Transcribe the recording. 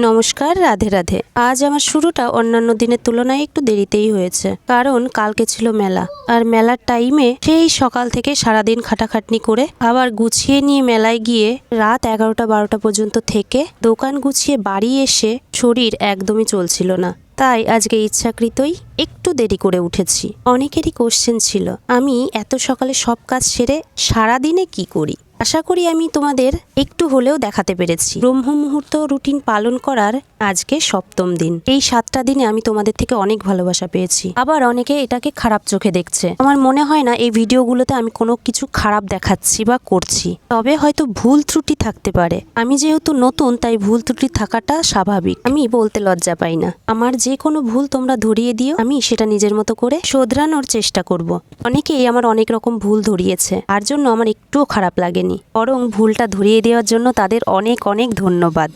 নমস্কার, রাধে রাধে। আজ আমার শুরুটা অন্যান্য দিনের তুলনায় একটু দেরিতেই হয়েছে, কারণ কালকে ছিল মেলা। আর মেলার টাইমে সেই সকাল থেকে সারাদিন খাটাখাটনি করে আবার গুছিয়ে নিয়ে মেলায় গিয়ে রাত 11টা-12টা পর্যন্ত থেকে দোকান গুছিয়ে বাড়ি এসে শরীর একদমই চলছিল না। তাই আজকে ইচ্ছাকৃতই একটু দেরি করে উঠেছি। অনেকেরই কোশ্চেন ছিল, আমি এত সকালে সব কাজ সেরে সারাদিনে কি করি। আশা করি আমি তোমাদের একটু হলেও দেখাতে পেরেছি। ব্রহ্ম মুহূর্ত রুটিন পালন করার আজকে 7ম দিন। এই 7টা দিনে আমি তোমাদের থেকে অনেক ভালোবাসা পেয়েছি। আবার অনেকে এটাকে খারাপ চোখে দেখছে। আমার মনে হয় না এই ভিডিওগুলোতে আমি কোনো কিছু খারাপ দেখাচ্ছি বা করছি, তবে হয়তো ভুল ত্রুটি থাকতে পারে। আমি যেহেতু নতুন, তাই ভুল ত্রুটি থাকাটা স্বাভাবিক। আমি বলতে লজ্জা পাই না। আমার যে কোনো ভুল তোমরা ধরিয়ে দিও, আমি সেটা নিজের মতো করে শোধরানোর চেষ্টা করব। অনেকেই আমার অনেক রকম ভুল ধরিয়েছে, তার জন্য আমার একটুও খারাপ লাগেনি, বরং ভুলটা ধরিয়ে দেওয়ার জন্য তাদের অনেক অনেক ধন্যবাদ।